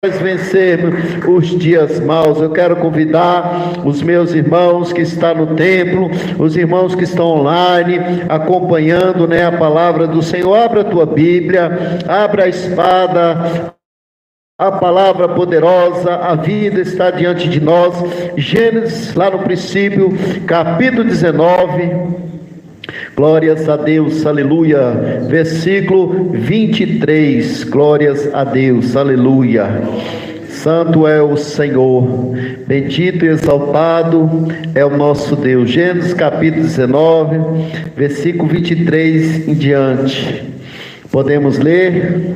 vencermos os dias maus. Eu quero convidar os meus irmãos que estão no templo, os irmãos que estão online, acompanhando, a palavra do Senhor. Abra a tua Bíblia, abra a espada, a palavra poderosa, a vida está diante de nós. Gênesis, lá no princípio, capítulo 19. Glórias a Deus, aleluia. Versículo 23. Glórias a Deus, aleluia. Santo é o Senhor, bendito e exaltado é o nosso Deus. Gênesis capítulo 19, versículo 23 em diante. Podemos ler?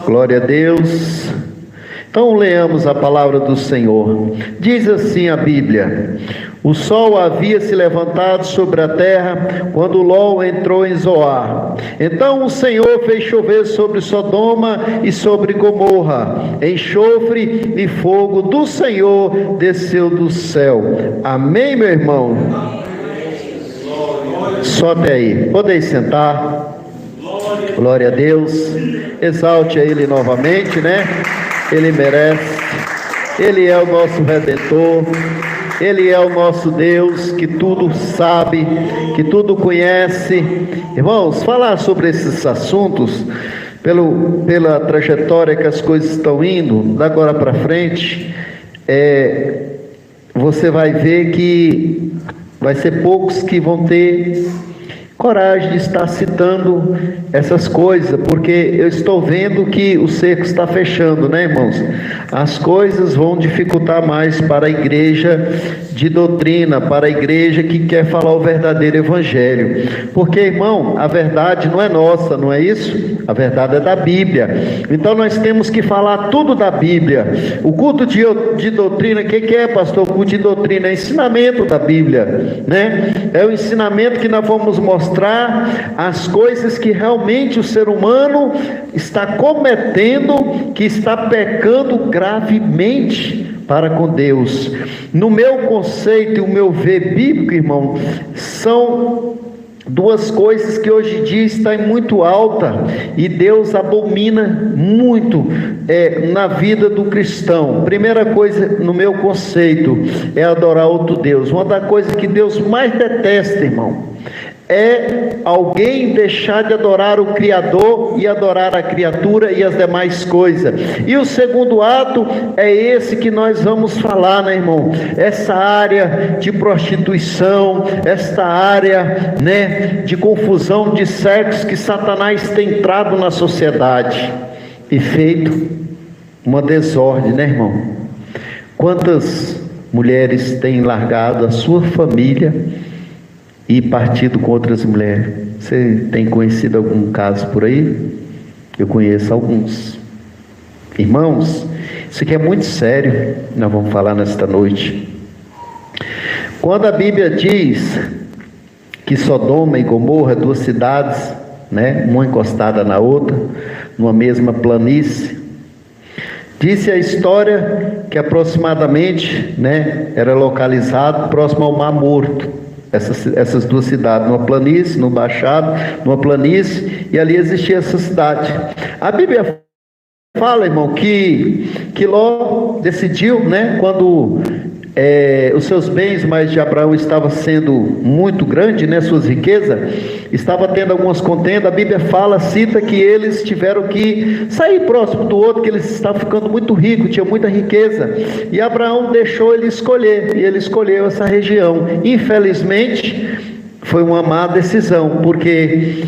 Glória a Deus. Então leamos a palavra do Senhor. Diz assim a Bíblia: o sol havia se levantado sobre a terra quando Ló entrou em Zoar. Então o Senhor fez chover sobre Sodoma e sobre Gomorra enxofre e fogo do Senhor desceu do céu. Amém, meu irmão? Só até aí. Podeis sentar. Glória a Deus. Exalte a Ele novamente, Ele merece. Ele é o nosso Redentor. Ele é o nosso Deus que tudo sabe, que tudo conhece. Irmãos, falar sobre esses assuntos, pela trajetória que as coisas estão indo, da agora para frente, você vai ver que vai ser poucos que vão ter coragem de estar citando essas coisas, porque eu estou vendo que o cerco está fechando, irmãos? As coisas vão dificultar mais para a igreja de doutrina, para a igreja que quer falar o verdadeiro evangelho, porque, irmão, a verdade não é nossa, não é isso? A verdade é da Bíblia. Então nós temos que falar tudo da Bíblia. O culto de doutrina, o que é, pastor? O culto de doutrina é ensinamento da Bíblia, É o ensinamento que nós vamos mostrar as coisas que realmente o ser humano está cometendo, que está pecando gravemente para com Deus. No meu conceito e o meu ver bíblico, irmão, são duas coisas que hoje em dia está muito alta e Deus abomina muito na vida do cristão. Primeira coisa, no meu conceito, é adorar outro Deus. Uma das coisas que Deus mais detesta, irmão, é alguém deixar de adorar o Criador e adorar a criatura e as demais coisas. E o segundo ato é esse que nós vamos falar, irmão? Essa área de prostituição, essa área, de confusão de sexos que Satanás tem entrado na sociedade e feito uma desordem, irmão? Quantas mulheres têm largado a sua família e partido com outras mulheres? Você tem conhecido algum caso por aí? Eu conheço alguns. Irmãos, isso aqui é muito sério. Nós vamos falar nesta noite. Quando a Bíblia diz que Sodoma e Gomorra, duas cidades, uma encostada na outra, numa mesma planície, disse a história que aproximadamente, era localizado próximo ao Mar Morto. Essas duas cidades, numa planície, no Baixado, numa planície, e ali existia essa cidade. A Bíblia fala, irmão, que Ló decidiu, quando os seus bens, mais de Abraão, estava sendo muito grande, suas riquezas, estava tendo algumas contendas. A Bíblia cita que eles tiveram que sair próximo do outro, que eles estavam ficando muito ricos, tinham muita riqueza, e Abraão deixou ele escolher, e ele escolheu essa região. Infelizmente, foi uma má decisão, porque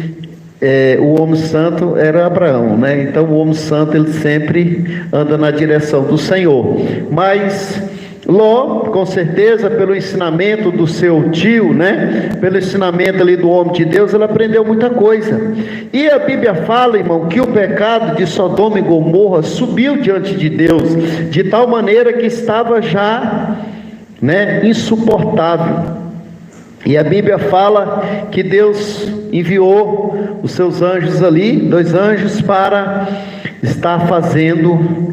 o homem santo era Abraão, Então o homem santo, ele sempre anda na direção do Senhor. Mas Ló, com certeza, pelo ensinamento do seu tio, pelo ensinamento ali do homem de Deus, ele aprendeu muita coisa. E a Bíblia fala, irmão, que o pecado de Sodoma e Gomorra subiu diante de Deus, de tal maneira que estava já, insuportável. E a Bíblia fala que Deus enviou os seus anjos ali, 2 anjos, para estar fazendo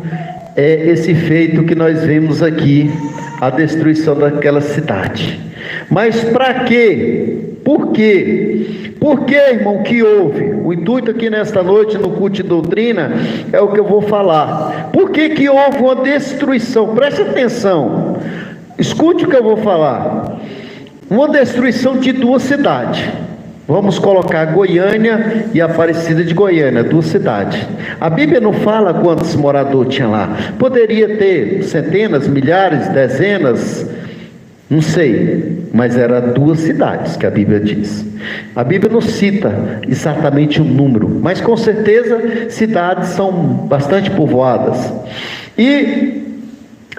esse feito que nós vemos aqui, a destruição daquela cidade. Mas para quê? Por quê? Por que, irmão, que houve? O intuito aqui nesta noite, no culto de doutrina, é o que eu vou falar. Por que que houve uma destruição? Preste atenção, escute o que eu vou falar. Uma destruição de duas cidades. Vamos colocar Goiânia e Aparecida de Goiânia, duas cidades. A Bíblia não fala quantos moradores tinha lá. Poderia ter centenas, milhares, dezenas, não sei, mas eram duas cidades que a Bíblia diz. A Bíblia não cita exatamente o número, mas com certeza cidades são bastante povoadas. E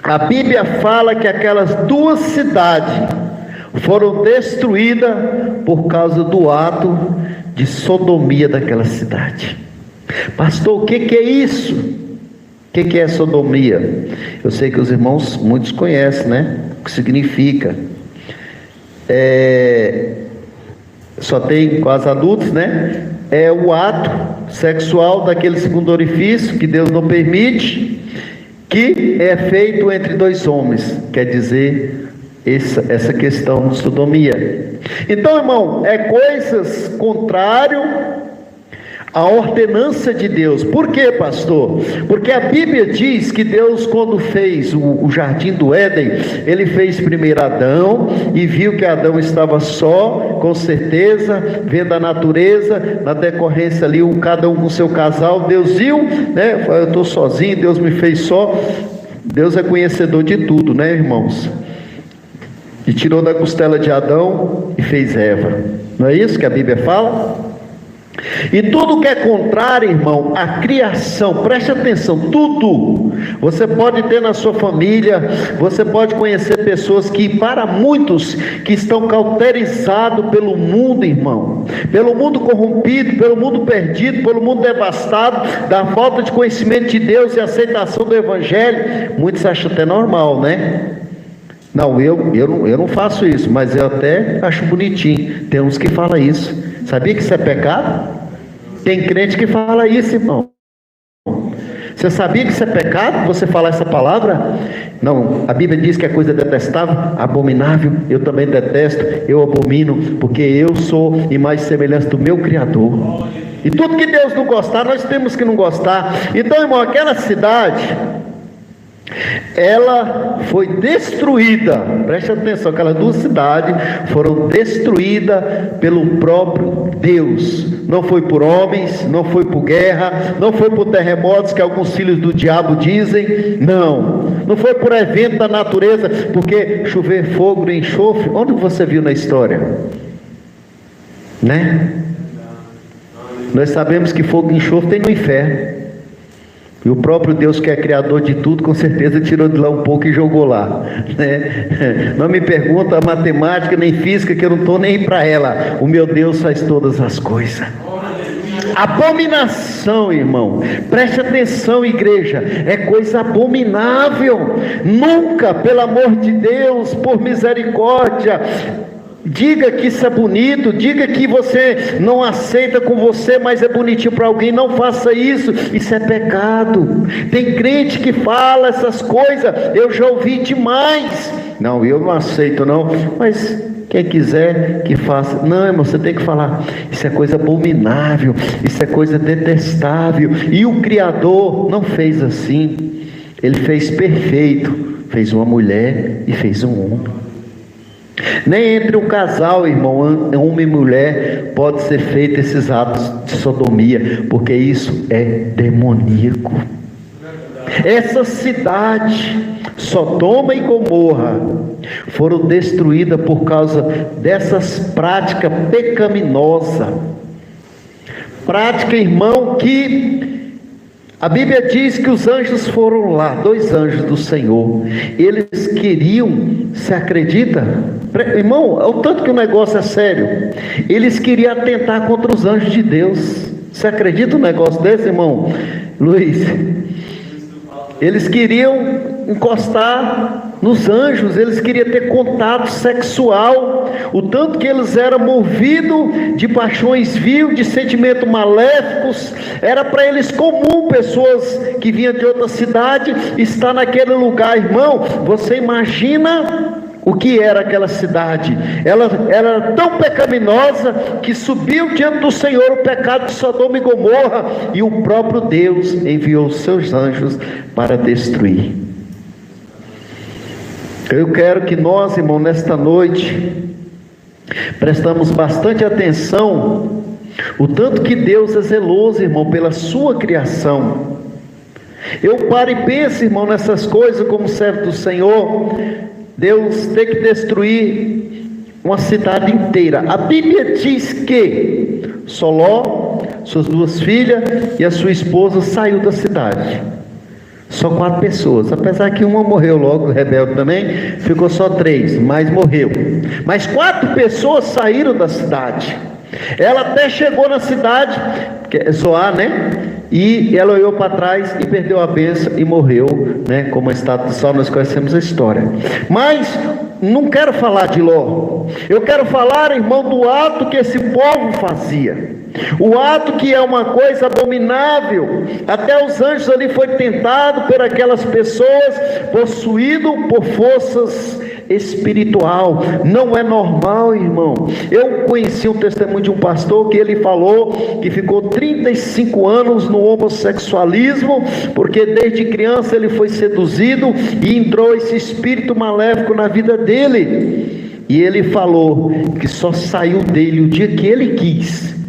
a Bíblia fala que aquelas duas cidades foram destruídas por causa do ato de sodomia daquela cidade. Pastor, o que é isso? O que é sodomia? Eu sei que os irmãos, muitos conhecem, né? O que significa. Só tem com as adultos, né? É o ato sexual daquele segundo orifício que Deus não permite, que é feito entre dois homens. Quer dizer, essa questão de sodomia. Então, irmão, é coisas contrárias à ordenança de Deus. Por quê, pastor? Porque a Bíblia diz que Deus, quando fez o jardim do Éden, ele fez primeiro Adão e viu que Adão estava só, com certeza, vendo a natureza, na decorrência ali, cada um com seu casal. Deus viu, né? Eu estou sozinho, Deus me fez só. Deus é conhecedor de tudo, né, irmãos? E tirou da costela de Adão e fez Eva. Não é isso que a Bíblia fala? E tudo que é contrário, irmão, à criação, preste atenção, tudo. Você pode ter na sua família, você pode conhecer pessoas que, para muitos, que estão cauterizados pelo mundo, irmão, pelo mundo corrompido, pelo mundo perdido, pelo mundo devastado, da falta de conhecimento de Deus e aceitação do Evangelho. Muitos acham até normal, né? Não, eu não faço isso, mas eu até acho bonitinho. Tem uns que falam isso. Sabia que isso é pecado? Tem crente que fala isso, irmão. Você sabia que isso é pecado, você falar essa palavra? Não, a Bíblia diz que é coisa detestável, abominável. Eu também detesto, eu abomino, porque eu sou imagem e semelhança do meu Criador. E tudo que Deus não gostar, nós temos que não gostar. Então, irmão, aquela cidade, ela foi destruída. Preste atenção, aquelas duas cidades foram destruídas pelo próprio Deus. Não foi por homens, não foi por guerra, não foi por terremotos que alguns filhos do diabo dizem. Não foi por evento da natureza, porque chover fogo e enxofre, onde você viu na história? Né? Nós sabemos que fogo e enxofre tem no inferno. E o próprio Deus, que é criador de tudo, com certeza tirou de lá um pouco e jogou lá, né? Não me pergunta a matemática nem física, que eu não estou nem para ela. O meu Deus faz todas as coisas. Abominação, irmão, preste atenção, igreja, é coisa abominável. Nunca, pelo amor de Deus, por misericórdia, diga que isso é bonito, diga que você não aceita com você, mas é bonitinho para alguém. Não faça isso, isso é pecado. Tem crente que fala essas coisas, eu já ouvi demais. Não, eu não aceito não, mas quem quiser que faça. Não, irmão, você tem que falar, isso é coisa abominável, isso é coisa detestável. E o Criador não fez assim, Ele fez perfeito, fez uma mulher e fez um homem. Nem entre um casal, irmão, homem e mulher, pode ser feito esses atos de sodomia, porque isso é demoníaco. Essa cidade, Sodoma e Gomorra, foram destruídas por causa dessas práticas pecaminosas. Prática, irmão, que a Bíblia diz que os anjos foram lá, 2 anjos do Senhor. Eles queriam, você acredita? Irmão, é o tanto que o negócio é sério. Eles queriam atentar contra os anjos de Deus. Você acredita um negócio desse, irmão Luiz? Eles queriam encostar nos anjos, eles queriam ter contato sexual. O tanto que eles eram movidos de paixões vil, de sentimentos maléficos. Era para eles comum pessoas que vinham de outra cidade estar naquele lugar. Irmão, você imagina o que era aquela cidade. Ela era tão pecaminosa que subiu diante do Senhor o pecado de Sodoma e Gomorra, e o próprio Deus enviou os seus anjos para destruir. Eu quero que nós, irmão, nesta noite, prestamos bastante atenção o tanto que Deus é zeloso, irmão, pela sua criação. Eu paro e penso, irmão, nessas coisas como servo do Senhor. Deus tem que destruir uma cidade inteira. A Bíblia diz que Soló, suas 2 filhas e a sua esposa saiu da cidade. Só 4 pessoas, apesar que uma morreu logo, rebelde também, ficou só 3, mas morreu. Mas 4 pessoas saíram da cidade. Ela até chegou na cidade, Zoar, né? E ela olhou para trás e perdeu a bênção e morreu, né? Como a estátua do sol, nós conhecemos a história. Mas não quero falar de Ló. Eu quero falar, irmão, do ato que esse povo fazia. O ato que é uma coisa abominável. Até os anjos ali foi tentado por aquelas pessoas, possuído por forças espiritual. Não é normal, irmão. Eu conheci um testemunho de um pastor que ele falou que ficou 35 anos no homossexualismo, porque desde criança ele foi seduzido e entrou esse espírito maléfico na vida dele. E ele falou que só saiu dele o dia que ele quis.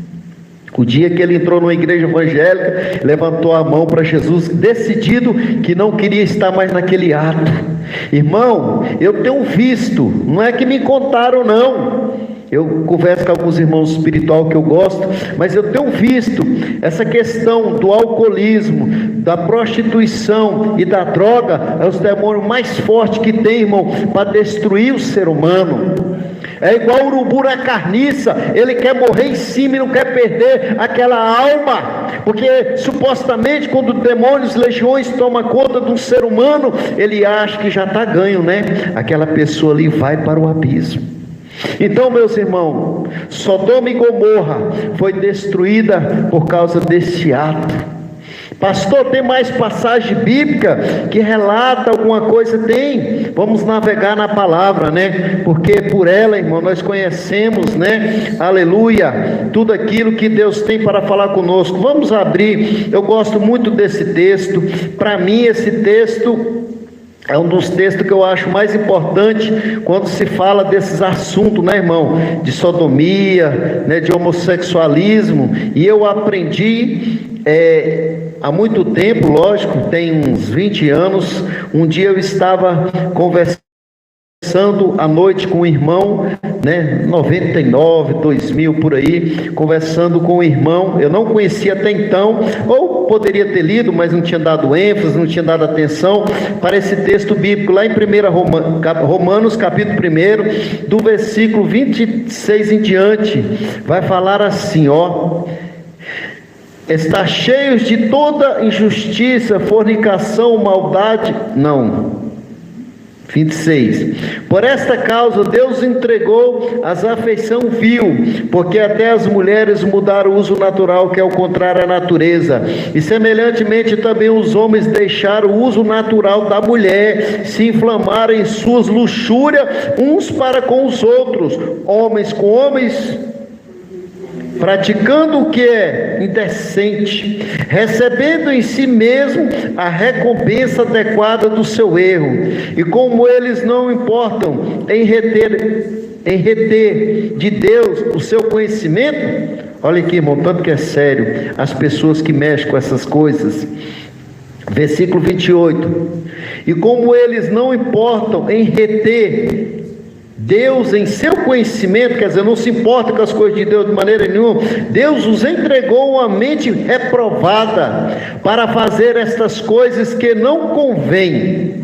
O dia que ele entrou numa igreja evangélica, levantou a mão para Jesus, decidido que não queria estar mais naquele ato. Irmão, eu tenho visto, não é que me contaram não, eu converso com alguns irmãos espirituais que eu gosto, mas eu tenho visto essa questão do alcoolismo, da prostituição e da droga, é os demônios mais fortes que tem, irmão, para destruir o ser humano. É igual o urubu na carniça, ele quer morrer em cima e não quer perder aquela alma, porque supostamente quando demônios, legiões tomam conta de um ser humano, ele acha que já está ganho, né? Aquela pessoa ali vai para o abismo. Então, meus irmãos, Sodoma e Gomorra foi destruída por causa desse ato. Pastor, tem mais passagem bíblica que relata alguma coisa? Tem. Vamos navegar na palavra, né? Porque por ela, irmão, nós conhecemos, né? Aleluia, tudo aquilo que Deus tem para falar conosco. Vamos abrir. Eu gosto muito desse texto. Para mim, esse texto é um dos textos que eu acho mais importante quando se fala desses assuntos, né, irmão? De sodomia, né, de homossexualismo. E eu aprendi há muito tempo, lógico, tem uns 20 anos. Um dia eu estava conversando à noite com um irmão, né, 99, 2000 por aí, conversando com um irmão, eu não conhecia até então, ou poderia ter lido, mas não tinha dado ênfase, não tinha dado atenção para esse texto bíblico, lá em 1 Romanos capítulo 1, do versículo 26 em diante, vai falar assim, ó: está cheios de toda injustiça, fornicação, maldade, não, 26, por esta causa Deus entregou as afeição vil, porque até as mulheres mudaram o uso natural, que é o contrário à natureza, e semelhantemente também os homens deixaram o uso natural da mulher, se inflamaram em suas luxúrias uns para com os outros, homens com homens, praticando o que é indecente, recebendo em si mesmo a recompensa adequada do seu erro. E como eles não importam em reter de Deus o seu conhecimento, olha aqui, irmão, tanto que é sério, as pessoas que mexem com essas coisas. Versículo 28, e como eles não importam em reter Deus em seu conhecimento, quer dizer, não se importa com as coisas de Deus de maneira nenhuma, Deus os entregou uma mente reprovada para fazer estas coisas que não convém.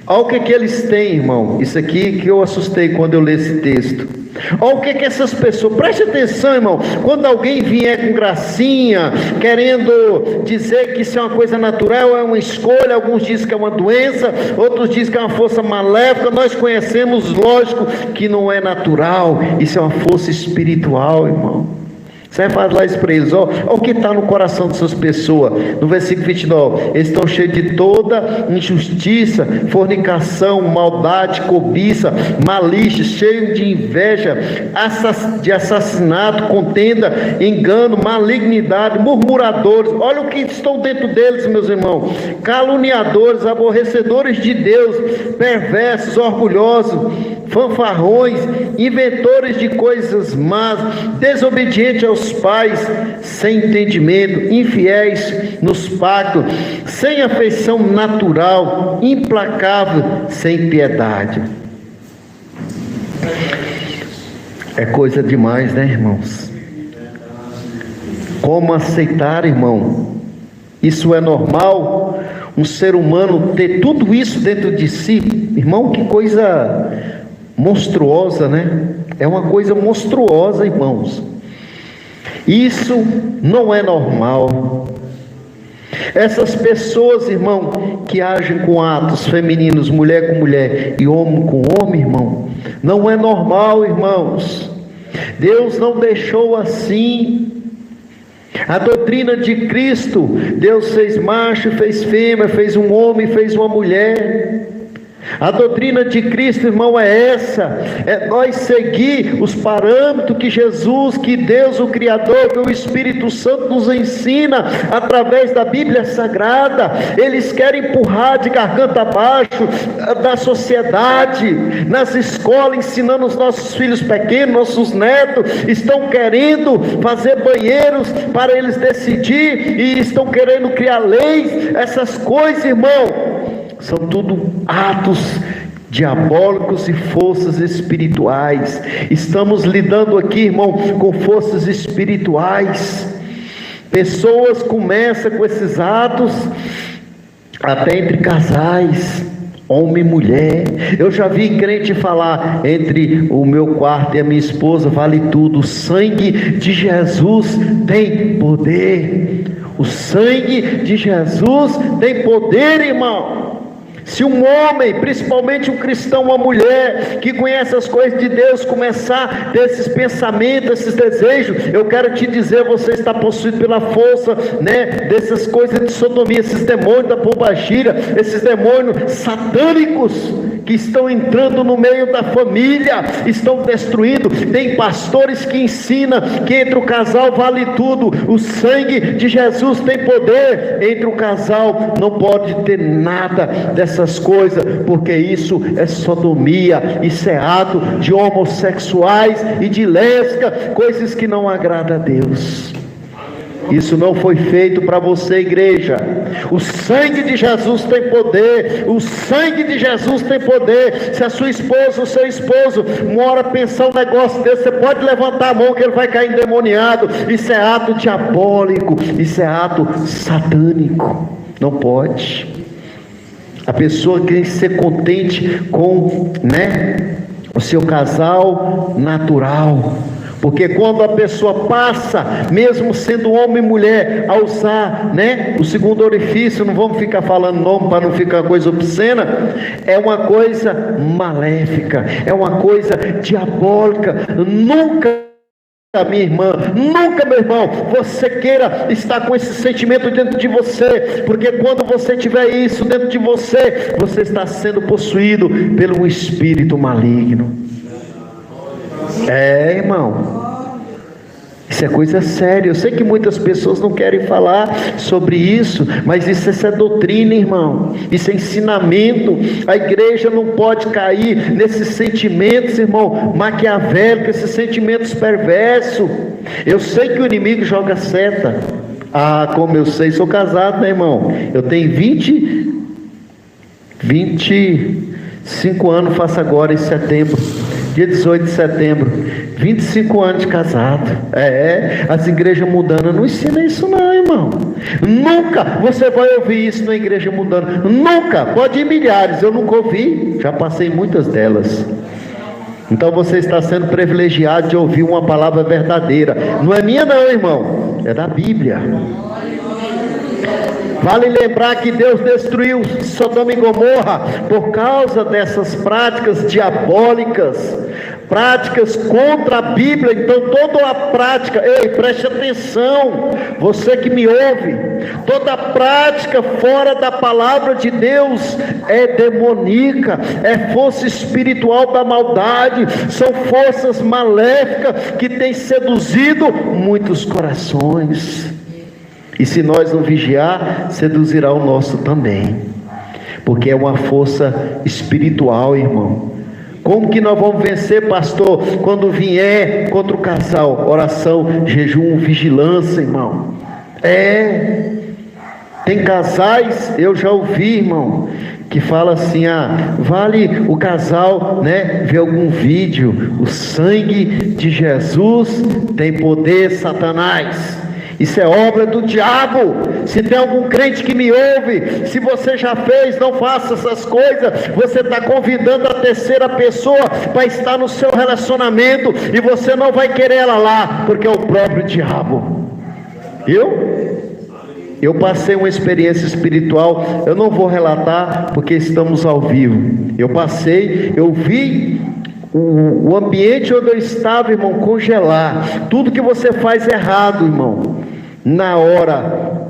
Olha o que eles têm, irmão, isso aqui que eu assustei quando eu li esse texto. Olha o que essas pessoas, preste atenção, irmão, quando alguém vier com gracinha, querendo dizer que isso é uma coisa natural, é uma escolha, alguns dizem que é uma doença, outros dizem que é uma força maléfica, nós conhecemos, lógico, que não é natural, isso é uma força espiritual, irmão. Você vai falar isso para eles, ó o que está no coração dessas pessoas. No versículo 29, eles estão cheios de toda injustiça, fornicação, maldade, cobiça, malícia, cheios de inveja, de assassinato, contenda, engano, malignidade, murmuradores. Olha o que estão dentro deles, meus irmãos: caluniadores, aborrecedores de Deus, perversos, orgulhosos, fanfarrões, inventores de coisas más, desobedientes aos pais, sem entendimento, infiéis nos pactos, sem afeição natural, implacável, sem piedade. É coisa demais, né, irmãos? Como aceitar, irmão? Isso é normal? Um ser humano ter tudo isso dentro de si? Irmão, que coisa monstruosa, né? É uma coisa monstruosa, irmãos. Isso não é normal. Essas pessoas, irmão, que agem com atos femininos, mulher com mulher e homem com homem, irmão, não é normal, irmãos. Deus não deixou assim. A doutrina de Cristo, Deus fez macho, fez fêmea, fez um homem, fez uma mulher. A doutrina de Cristo, irmão, é essa: é nós seguir os parâmetros que Jesus, que Deus, o Criador, que o Espírito Santo nos ensina através da Bíblia Sagrada. Eles querem empurrar de garganta abaixo da sociedade, nas escolas, ensinando os nossos filhos pequenos, nossos netos, estão querendo fazer banheiros para eles decidir, e estão querendo criar leis. Essas coisas, irmão, são tudo atos diabólicos e forças espirituais. Estamos lidando aqui, irmão, com forças espirituais. Pessoas começam com esses atos até entre casais, homem e mulher. Eu já vi crente falar: entre o meu quarto e a minha esposa vale tudo. O sangue de Jesus tem poder. O sangue de Jesus tem poder, irmão. Se um homem, principalmente um cristão, uma mulher que conhece as coisas de Deus, começar a ter esses pensamentos, esses desejos, eu quero te dizer, você está possuído pela força, né, dessas coisas de sodomia, esses demônios da pombagira, esses demônios satânicos que estão entrando no meio da família, estão destruindo. Tem pastores que ensinam que entre o casal vale tudo, o sangue de Jesus tem poder. Entre o casal não pode ter nada dessas coisas, porque isso é sodomia, isso é ato de homossexuais e de lésbica, coisas que não agradam a Deus. Isso não foi feito para você, igreja. O sangue de Jesus tem poder. O sangue de Jesus tem poder. Se a sua esposa, o seu esposo, uma hora pensar um negócio desse, você pode levantar a mão que ele vai cair endemoniado. Isso é ato diabólico. Isso é ato satânico. Não pode. A pessoa tem que ser contente com, o seu casal natural. Porque quando a pessoa passa, mesmo sendo homem e mulher, a usar, o segundo orifício, não vamos ficar falando nome para não ficar coisa obscena, é uma coisa maléfica, é uma coisa diabólica. Nunca, minha irmã, nunca, meu irmão, você queira estar com esse sentimento dentro de você, porque quando você tiver isso dentro de você, você está sendo possuído pelo espírito maligno. Irmão, isso é coisa séria. Eu sei que muitas pessoas não querem falar sobre isso, mas isso é doutrina, irmão. Isso é ensinamento. A igreja não pode cair nesses sentimentos, irmão, maquiavélicos, esses sentimentos perversos. Eu sei que o inimigo joga seta. Como eu sei, sou casado, irmão. Eu tenho 25 anos, faço agora em setembro. Dia 18 de setembro, 25 anos de casado. As igrejas mundanas não ensinam isso não, irmão. Nunca você vai ouvir isso na igreja mundana. Nunca, pode ir milhares, eu nunca ouvi. Já passei muitas delas. Então você está sendo privilegiado de ouvir uma palavra verdadeira. Não é minha não, irmão, é da Bíblia. Vale lembrar que Deus destruiu Sodoma e Gomorra por causa dessas práticas diabólicas, práticas contra a Bíblia. Então toda a prática, ei, preste atenção, você que me ouve, toda prática fora da palavra de Deus é demoníaca, é força espiritual da maldade, são forças maléficas que têm seduzido muitos corações, e se nós não vigiar, seduzirá o nosso também, porque é uma força espiritual, irmão. Como que nós vamos vencer, pastor? Quando vier contra o casal, oração, jejum, vigilância, irmão. Tem casais, eu já ouvi, irmão, que fala assim: vale o casal, ver algum vídeo, o sangue de Jesus tem poder, Satanás. Isso é obra do diabo. Se tem algum crente que me ouve, se você já fez, não faça essas coisas. Você está convidando a terceira pessoa para estar no seu relacionamento, e você não vai querer ela lá, porque é o próprio diabo. Eu passei uma experiência espiritual, eu não vou relatar porque estamos ao vivo. Eu vi o ambiente onde eu estava, irmão, congelar. Tudo que você faz errado, irmão, na hora,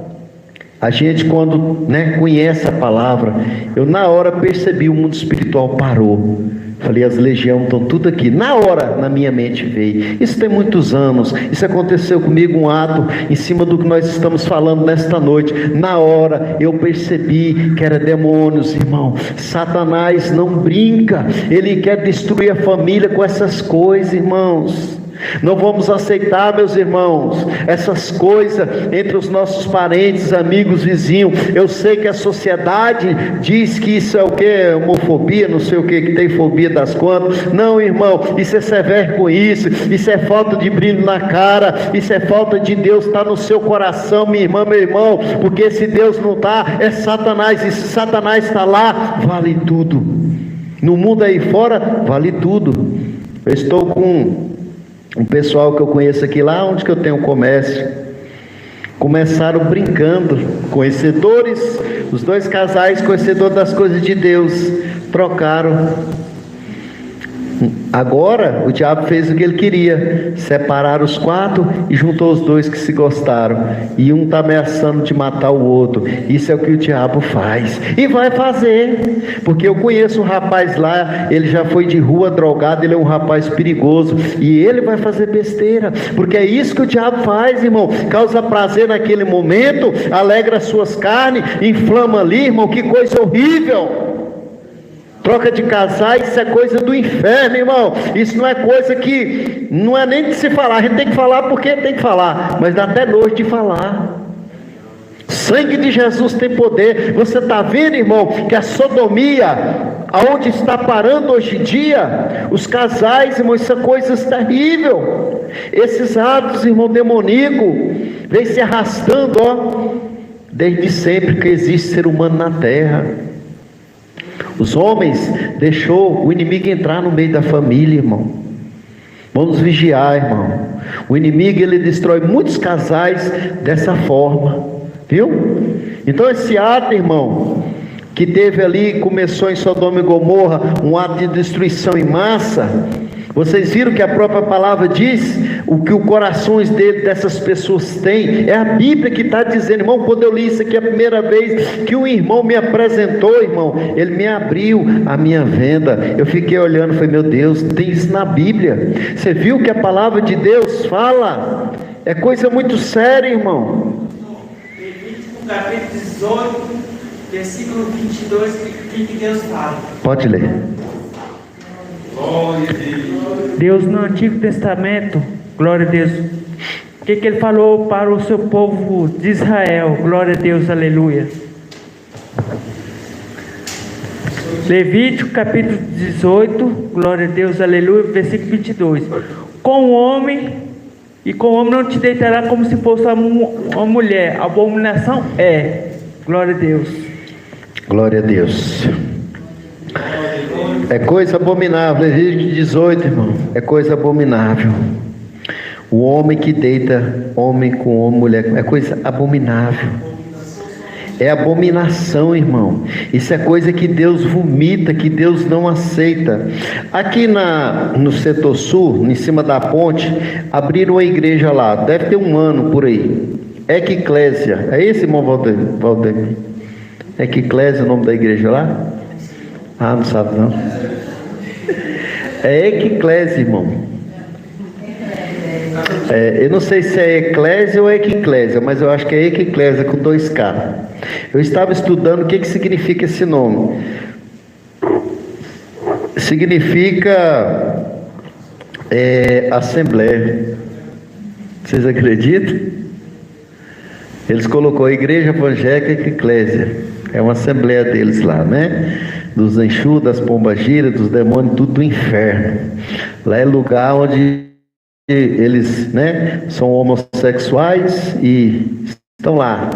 a gente quando conhece a palavra, eu na hora percebi, o mundo espiritual parou. Falei, as legiões estão tudo aqui. Na hora, na minha mente veio. Isso tem muitos anos. Isso aconteceu comigo, um ato em cima do que nós estamos falando nesta noite. Na hora, eu percebi que era demônios, irmão. Satanás não brinca. Ele quer destruir a família com essas coisas, irmãos. Não vamos aceitar, meus irmãos, essas coisas entre os nossos parentes, amigos, vizinhos. Eu sei que a sociedade diz que isso é o que? Homofobia, não sei o que tem fobia das quantas. Não, irmão, isso é severo com isso é falta de brilho na cara, isso é falta de Deus estar no seu coração, minha irmã, meu irmão, porque se Deus não está, é Satanás, e se Satanás está lá, vale tudo. No mundo aí fora, vale tudo. Eu estou com um pessoal que eu conheço aqui, lá onde que eu tenho comércio, começaram brincando, conhecedores, os dois casais conhecedores das coisas de Deus, trocaram. Agora o diabo fez o que ele queria, separar os quatro e juntou os dois que se gostaram, e um está ameaçando de matar o outro. Isso é o que o diabo faz, e vai fazer, porque eu conheço um rapaz lá, ele já foi de rua drogado, ele é um rapaz perigoso, e ele vai fazer besteira, porque é isso que o diabo faz, irmão. Causa prazer naquele momento, alegra as suas carnes, inflama ali, irmão. Que coisa horrível. Troca de casais, isso é coisa do inferno, irmão. Isso não é coisa que, não é nem de se falar. A gente tem que falar porque tem que falar, mas dá até nojo de falar. Sangue de Jesus tem poder. Você está vendo, irmão, que a sodomia, aonde está parando hoje em dia, os casais, irmão, isso é coisa terrível. Esses atos, irmão, demoníaco, vem se arrastando, desde sempre que existe ser humano na terra. Os homens deixou o inimigo entrar no meio da família, irmão. Vamos vigiar, irmão. O inimigo, ele destrói muitos casais dessa forma, viu? Então esse ato, irmão, que teve ali, começou em Sodoma e Gomorra, um ato de destruição em massa. Vocês viram que a própria palavra diz o que os corações dessas pessoas têm. É a Bíblia que está dizendo, irmão. Quando eu li isso aqui a primeira vez, que um irmão me apresentou, irmão, ele me abriu a minha venda. Eu fiquei olhando, falei, meu Deus, tem isso na Bíblia. Você viu que a palavra de Deus fala? É coisa muito séria, irmão. Levítico capítulo 18, versículo 22, que Deus fala. Pode ler. Deus no Antigo Testamento, glória a Deus, o que ele falou para o seu povo de Israel? Glória a Deus, aleluia. Levítico capítulo 18, glória a Deus, aleluia, versículo 22. Com o homem não te deitará como se fosse uma mulher. A abominação glória a Deus. Glória a Deus. É coisa abominável. Levítico 18, irmão, é coisa abominável. O homem que deita homem com homem, mulher, é coisa abominável. é abominação, irmão. Isso é coisa que Deus vomita, que Deus não aceita. Aqui no setor sul, em cima da ponte, abriram uma igreja lá, deve ter um ano por aí. Eclésia, é esse, irmão Valdemir? Eclésia, o nome da igreja lá? Ah, não sabe não. É Eclésia, irmão. Eu não sei se é eclésia ou eclésia, mas eu acho que é eclésia com 2K. Eu estava estudando o que significa esse nome. Significa assembleia. Vocês acreditam? Eles colocou a igreja evangélica eclésia. É uma assembleia deles lá, né? Dos Exu, das pombagiras, dos demônios, tudo do inferno. Lá é lugar onde eles, né, são homossexuais e estão lá,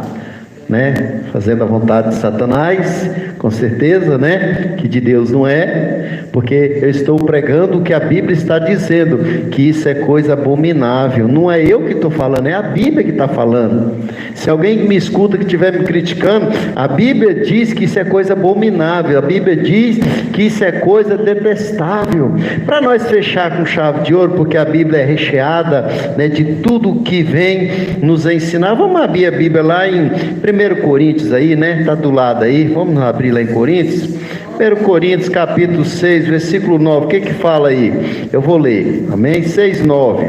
né, fazendo a vontade de Satanás, com certeza, né, que de Deus não é, porque eu estou pregando o que a Bíblia está dizendo, que isso é coisa abominável. Não é eu que estou falando, é a Bíblia que está falando. Se alguém me escuta que estiver me criticando, a Bíblia diz que isso é coisa abominável, a Bíblia diz que isso é coisa detestável. Para nós fechar com chave de ouro, porque a Bíblia é recheada, né, de tudo que vem nos ensinar. Vamos abrir a Bíblia lá em 1 Coríntios aí, né? Está do lado aí, vamos abrir lá em Coríntios. 1 Coríntios capítulo 6, versículo 9, o que fala aí? Eu vou ler, amém? 6, 9.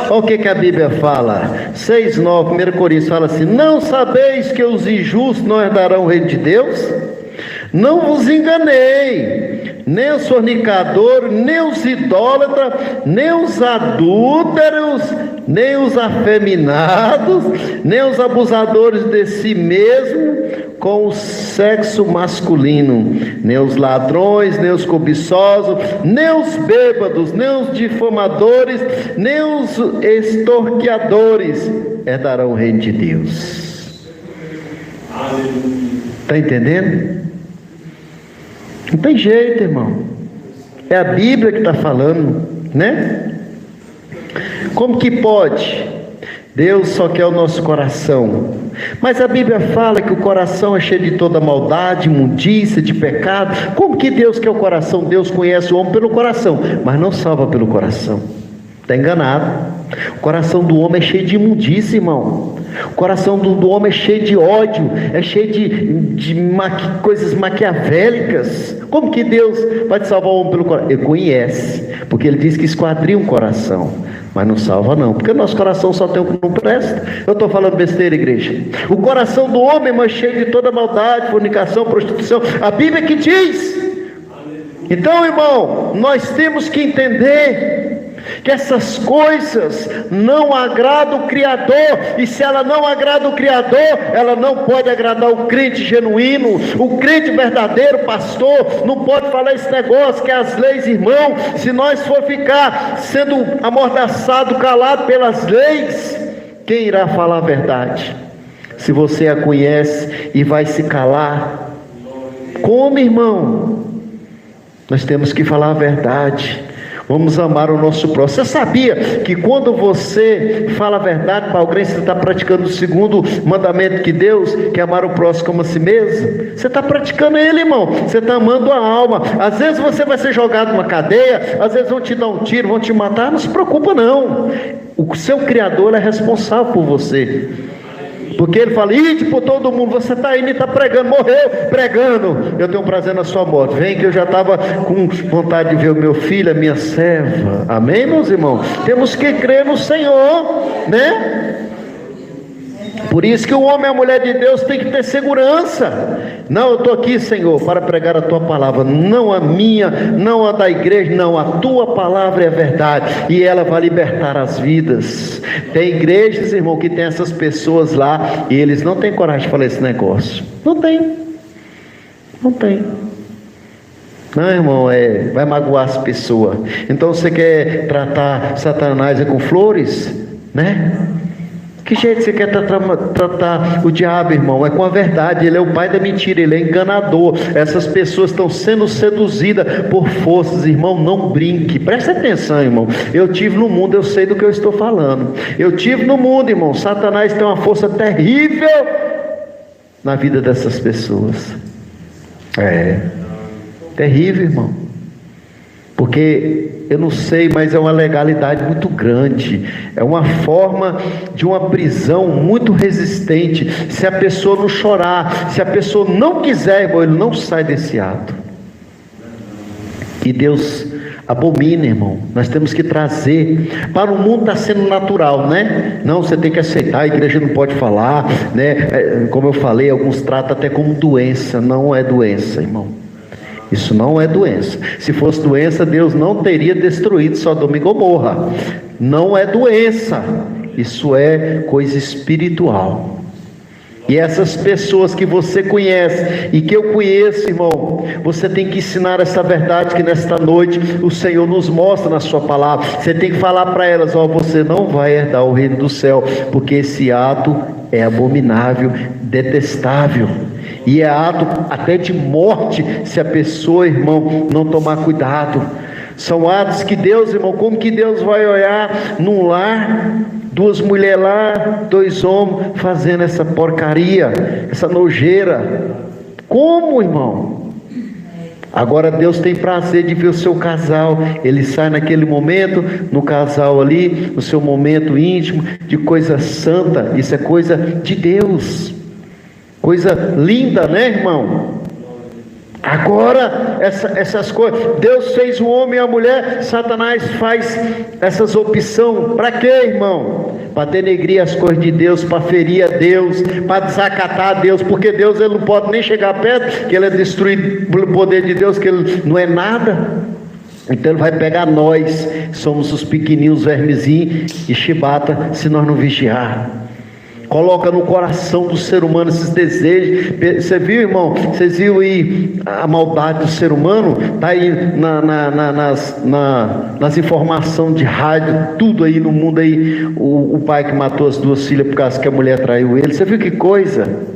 Olha o que a Bíblia fala. 6, 9, 1 Coríntios fala assim: não sabeis que os injustos não herdarão o reino de Deus? Não vos enganei, nem os fornicadores, nem os idólatras, nem os adúlteros, nem os afeminados, nem os abusadores de si mesmo com o sexo masculino, nem os ladrões, nem os cobiçosos, nem os bêbados, nem os difamadores, nem os extorquiadores herdarão o reino de Deus. Está entendendo? Não tem jeito, irmão. É a Bíblia que está falando, né? Como que pode? Deus só quer o nosso coração. Mas a Bíblia fala que o coração é cheio de toda maldade, imundícia, de pecado. Como que Deus quer o coração? Deus conhece o homem pelo coração, mas não salva pelo coração. Está enganado. O coração do homem é cheio de imundícia, irmão. O coração do homem é cheio de ódio, é cheio de coisas maquiavélicas. Como que Deus vai te salvar o homem pelo coração? Ele conhece, porque ele diz que esquadrinha um coração, mas não salva não, porque o nosso coração só tem o que não presta. Eu estou falando besteira, igreja? O coração do homem é cheio de toda maldade, fornicação, prostituição. A Bíblia que diz. Então, irmão, nós temos que entender que essas coisas não agradam o Criador, e se ela não agrada o Criador, ela não pode agradar o crente genuíno, o crente verdadeiro, pastor. Não pode falar esse negócio que é as leis, irmão. Se nós for ficar sendo amordaçado, calado pelas leis, quem irá falar a verdade? Se você a conhece e vai se calar, como, irmão? Nós temos que falar a verdade. Vamos amar o nosso próximo. Você sabia que quando você fala a verdade para alguém, você está praticando o segundo mandamento que Deus, que é amar o próximo como a si mesmo? Você está praticando ele, irmão. Você está amando a alma. Às vezes você vai ser jogado numa cadeia, às vezes vão te dar um tiro, vão te matar. Não se preocupa não. O seu Criador é responsável por você. Porque ele fala: ide por todo mundo. Você está indo e está pregando, morreu pregando. Eu tenho prazer na sua morte. Vem que eu já estava com vontade de ver o meu filho, a minha serva. Amém, meus irmãos? Temos que crer no Senhor, né? Por isso que o homem e a mulher de Deus tem que ter segurança. Não, eu estou aqui, Senhor, para pregar a tua palavra, não a minha, não a da igreja, não, a tua palavra é a verdade, e ela vai libertar as vidas. Tem igrejas, irmão, que tem essas pessoas lá, e eles não têm coragem de falar esse negócio. Não tem. Não, irmão, vai magoar as pessoas. Então você quer tratar Satanás com flores, né? Que jeito você quer tratar o diabo, irmão? É com a verdade. Ele é o pai da mentira, ele é enganador. Essas pessoas estão sendo seduzidas por forças, irmão. Não brinque, presta atenção, irmão. Eu tive no mundo, eu sei do que eu estou falando. Eu tive no mundo, irmão. Satanás tem uma força terrível na vida dessas pessoas. É terrível, irmão. Porque eu não sei, mas é uma legalidade muito grande. É uma forma de uma prisão muito resistente. Se a pessoa não chorar, se a pessoa não quiser, irmão, ele não sai desse ato. E Deus abomina, irmão. Nós temos que trazer para o mundo. Está sendo natural, né? Não, você tem que aceitar, a igreja não pode falar, né? Como eu falei, alguns tratam até como doença. Não é doença, irmão. Isso não é doença. Se fosse doença, Deus não teria destruído Sodoma e Gomorra. Não é doença. Isso é coisa espiritual. E essas pessoas que você conhece e que eu conheço, irmão, você tem que ensinar essa verdade que nesta noite o Senhor nos mostra na sua palavra. Você tem que falar para elas: ó, você não vai herdar o reino do céu, porque esse ato é abominável, detestável, e é ato até de morte se a pessoa, irmão, não tomar cuidado. São atos que Deus, irmão, como que Deus vai olhar num lar, duas mulheres lá, dois homens fazendo essa porcaria, essa nojeira? Como, irmão? Agora Deus tem prazer de ver o seu casal. Ele sai naquele momento, no casal ali, no seu momento íntimo, de coisa santa. Isso é coisa de Deus, coisa linda, né, irmão? Agora, essas coisas, Deus fez o homem e a mulher, Satanás faz essas opções, para quê, irmão? Para denegrir as coisas de Deus, para ferir a Deus, para desacatar a Deus, porque Deus, ele não pode nem chegar perto, que ele é destruído pelo poder de Deus, que ele não é nada. Então ele vai pegar nós, somos os pequeninos vermezinhos e chibata, se nós não vigiar. Coloca no coração do ser humano esses desejos. Você viu, irmão? Vocês viram aí a maldade do ser humano? Está aí nas informações de rádio, tudo aí no mundo aí. O pai que matou as duas filhas por causa que a mulher traiu ele. Você viu que coisa?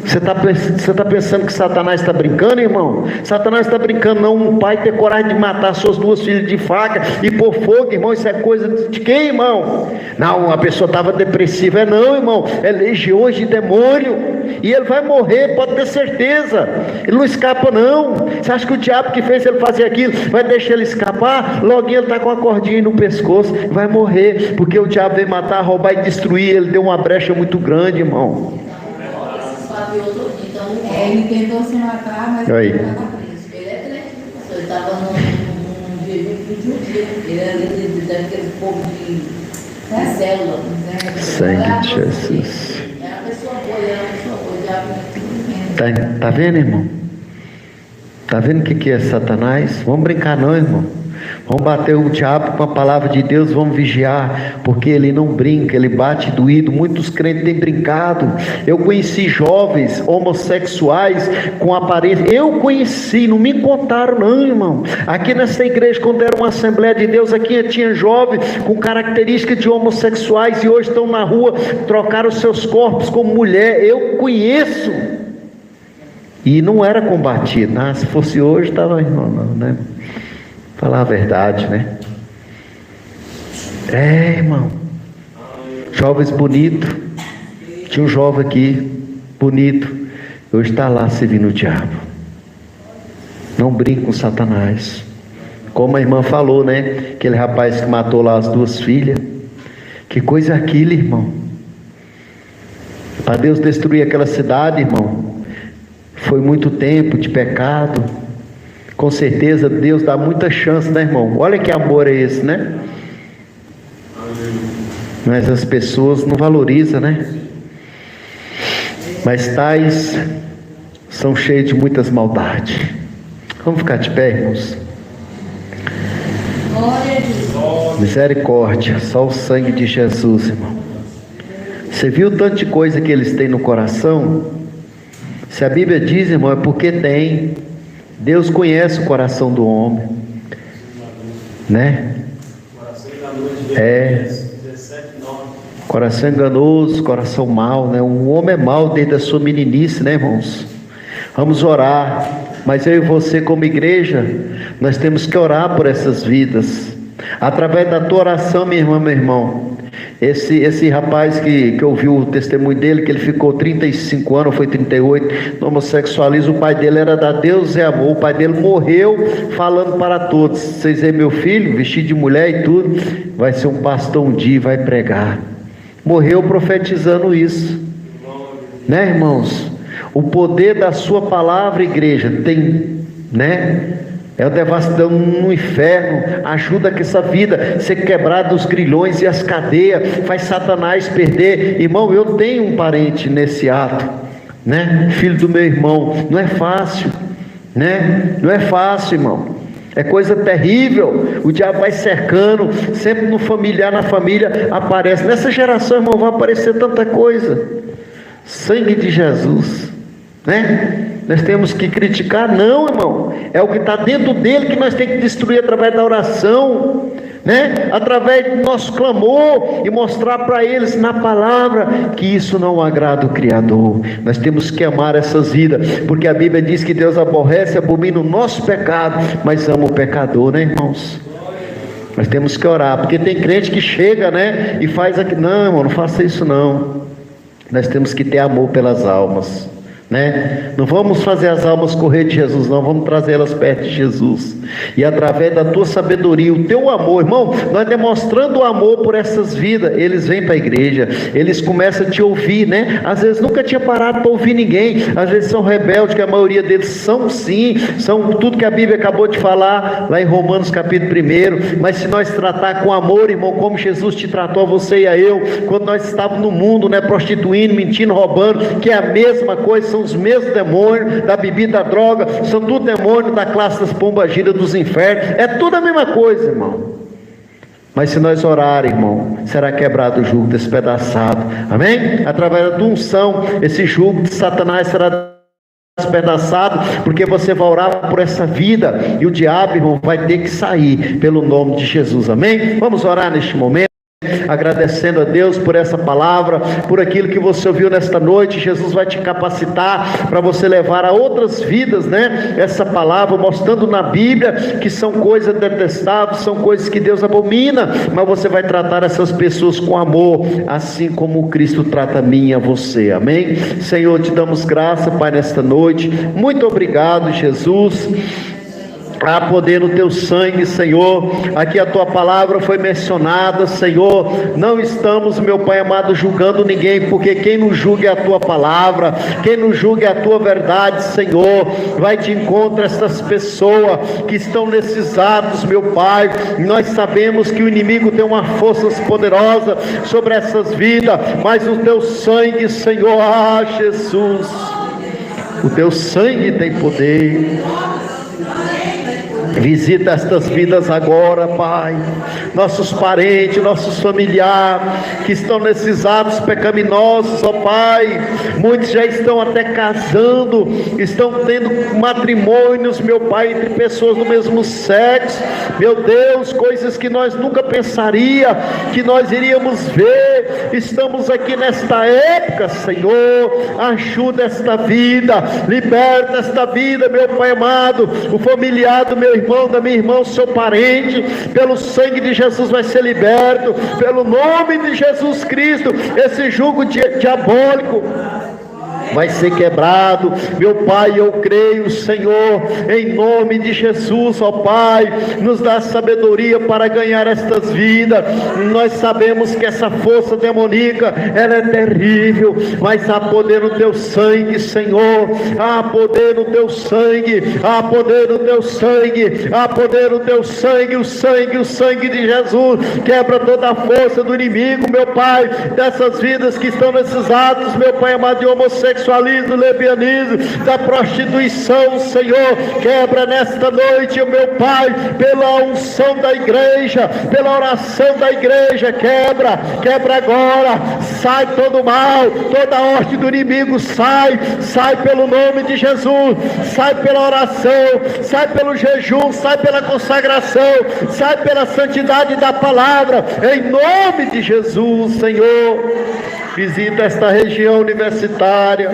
Você está pensando que Satanás está brincando, irmão? Satanás está brincando, não. Um pai ter coragem de matar suas duas filhas de faca e pôr fogo, irmão, isso é coisa de quem, irmão? Não, a pessoa estava depressiva. É não, irmão, é legiões de demônio, e ele vai morrer, pode ter certeza. Ele não escapa, não. Você acha que o diabo que fez ele fazer aquilo vai deixar ele escapar? Logo ele está com a cordinha no pescoço, vai morrer, porque o diabo veio matar, roubar e destruir. Ele deu uma brecha muito grande, irmão. Então, ele tentou se matar, mas ele estava preso. Ele é crente, ele estava num jejum de um dia. Ele era daquele povo de célula, né? Sangue de Jesus. Era uma pessoa boa, ele era uma pessoa boa. Tá vendo, irmão? Tá vendo o que é Satanás? Vamos brincar não, irmão. Vamos bater o diabo com a palavra de Deus, vamos vigiar, porque ele não brinca, ele bate doído. Muitos crentes têm brincado. Eu conheci jovens homossexuais com aparência. Eu conheci, não me contaram não, irmão. Aqui nessa igreja, quando era uma Assembleia de Deus, aqui tinha jovens com características de homossexuais e hoje estão na rua, trocaram seus corpos como mulher. Eu conheço. E não era combatido. Se fosse hoje, estava, irmão, não, né? Falar a verdade, né? Irmão. Jovens bonitos. Tinha um jovem aqui, bonito. Hoje está lá servindo o diabo. Não brinque com Satanás. Como a irmã falou, né? Aquele rapaz que matou lá as duas filhas. Que coisa é aquilo, irmão? Para Deus destruir aquela cidade, irmão, foi muito tempo de pecado. Com certeza Deus dá muita chance, né, irmão? Olha que amor é esse, né? Mas as pessoas não valorizam, né? Mas tais são cheios de muitas maldades. Vamos ficar de pé, irmãos? Misericórdia, só o sangue de Jesus, irmão. Você viu o tanto de coisa que eles têm no coração? Se a Bíblia diz, irmão, é porque tem. Deus conhece o coração do homem, né? Coração enganoso, coração mau, né? O homem é mau desde a sua meninice, né, irmãos? Vamos orar. Mas eu e você, como igreja, nós temos que orar por essas vidas. Através da tua oração, minha irmã, meu irmão, Esse rapaz que ouviu o testemunho dele, que ele ficou 35 anos, foi 38, no homossexualismo, o pai dele era da Deus é amor, o pai dele morreu falando para todos: vocês veem meu filho, vestido de mulher e tudo, vai ser um pastor um dia e vai pregar. Morreu profetizando isso, né, irmãos? O poder da sua palavra, igreja, tem, né? É o devastador no inferno. Ajuda que essa vida ser quebrada dos grilhões e as cadeias, faz Satanás perder. Irmão, eu tenho um parente nesse ato, né? Filho do meu irmão. Não é fácil, né? Não é fácil, irmão. É coisa terrível. O diabo vai cercando, sempre no familiar, na família aparece. Nessa geração, irmão, vai aparecer tanta coisa. Sangue de Jesus, né? Nós temos que criticar? Não, irmão. É o que está dentro dele que nós temos que destruir através da oração, né? Através do nosso clamor, e mostrar para eles na palavra que isso não agrada o Criador. Nós temos que amar essas vidas, porque a Bíblia diz que Deus aborrece e abomina o nosso pecado, mas ama o pecador, né, irmãos? Nós temos que orar, porque tem crente que chega, né, e faz aqui: não, irmão, não faça isso não. Nós temos que ter amor pelas almas, né? Não vamos fazer as almas correr de Jesus, não, vamos trazê-las perto de Jesus, e através da tua sabedoria, o teu amor, irmão, nós demonstrando o amor por essas vidas, eles vêm para a igreja, eles começam a te ouvir, né? Às vezes nunca tinha parado para ouvir ninguém, às vezes são rebeldes, que a maioria deles são sim, são tudo que a Bíblia acabou de falar lá em Romanos capítulo 1, mas se nós tratar com amor, irmão, como Jesus te tratou a você e a eu, quando nós estávamos no mundo, né, prostituindo, mentindo, roubando, que é a mesma coisa, são os mesmos demônios da bebida, da droga, são tudo demônios da classe das pombagiras, dos infernos, é tudo a mesma coisa, irmão. Mas se nós orarmos, irmão, será quebrado o jugo, despedaçado, amém? Através da unção, esse jugo de Satanás será despedaçado, porque você vai orar por essa vida, e o diabo, irmão, vai ter que sair, pelo nome de Jesus, amém? Vamos orar neste momento, agradecendo a Deus por essa palavra, por aquilo que você ouviu nesta noite. Jesus vai te capacitar para você levar a outras vidas, né, essa palavra, mostrando na Bíblia que são coisas detestáveis, são coisas que Deus abomina, mas você vai tratar essas pessoas com amor, assim como Cristo trata a mim e a você, amém? Senhor, te damos graça, Pai, nesta noite. Muito obrigado, Jesus. Há poder no teu sangue, Senhor. Aqui a tua palavra foi mencionada, Senhor. Não estamos, meu Pai amado, julgando ninguém, porque quem nos julga é a tua palavra, quem nos julga é a tua verdade, Senhor. Vai de encontro a essas pessoas que estão nesses atos, meu Pai. Nós sabemos que o inimigo tem uma força poderosa sobre essas vidas, mas o teu sangue, Senhor, Jesus, o teu sangue tem poder. Visita estas vidas agora, Pai. Nossos parentes, nossos familiares que estão nesses atos pecaminosos, ó Pai. Muitos já estão até casando, estão tendo matrimônios, meu Pai, entre pessoas do mesmo sexo. Meu Deus, coisas que nós nunca pensaria que nós iríamos ver. Estamos aqui nesta época, Senhor. Ajuda esta vida, liberta esta vida, meu Pai amado. O familiar do meu irmão, da minha irmã, o seu parente, pelo sangue de Jesus vai ser liberto, pelo nome de Jesus Cristo. Esse jugo diabólico vai ser quebrado, meu Pai. Eu creio, Senhor, em nome de Jesus, ó Pai, nos dá sabedoria para ganhar estas vidas. Nós sabemos que essa força demoníaca, ela é terrível, mas há poder no teu sangue, Senhor. Há poder no teu sangue, há poder no teu sangue, há poder no teu sangue. O sangue de Jesus quebra toda a força do inimigo, meu Pai, dessas vidas que estão nesses atos, meu Pai amado, de homossexualismo, lesbianismo, da prostituição, Senhor. Quebra nesta noite, meu Pai, pela unção da igreja, pela oração da igreja. Quebra agora. Sai todo mal, toda a ordem do inimigo, sai pelo nome de Jesus, sai pela oração, sai pelo jejum, sai pela consagração, sai pela santidade da palavra, em nome de Jesus, Senhor. Visita esta região universitária,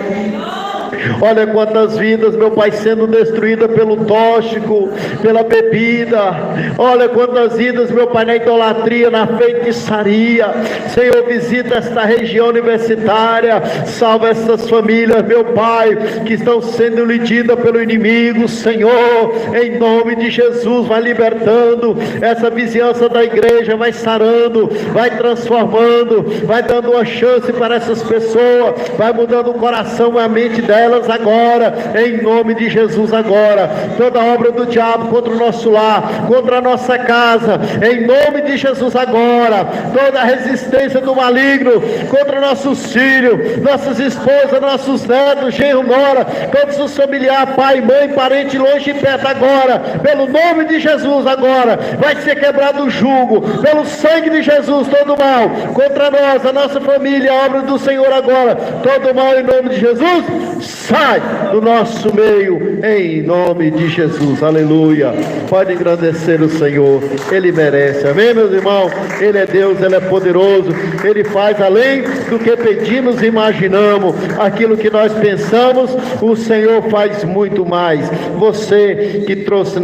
Olha quantas vidas, meu Pai, sendo destruídas pelo tóxico, pela bebida. Olha quantas vidas, meu Pai, na idolatria, na feitiçaria. Senhor, visita esta região universitária, salva essas famílias, meu Pai, que estão sendo iludidas pelo inimigo. Senhor, em nome de Jesus, vai libertando essa vizinhança da igreja, vai sarando, vai transformando, vai dando uma chance para essas pessoas, vai mudando o coração e a mente delas agora, em nome de Jesus agora. Toda obra do diabo contra o nosso lar, contra a nossa casa, em nome de Jesus agora. Toda a resistência do maligno contra nossos filhos, nossas esposas, nossos netos, genro, nora, todos os familiares, pai, mãe, parente, longe e perto agora, pelo nome de Jesus agora, vai ser quebrado o jugo, pelo sangue de Jesus, todo mal contra nós, a nossa família, a obra do Senhor agora, todo mal em nome de Jesus, sai do nosso meio, em nome de Jesus, aleluia. Pode engrandecer o Senhor, Ele merece, amém, meus irmãos? Ele é Deus, Ele é poderoso, Ele faz além do que pedimos e imaginamos, aquilo que nós pensamos, o Senhor faz muito mais. Você que trouxe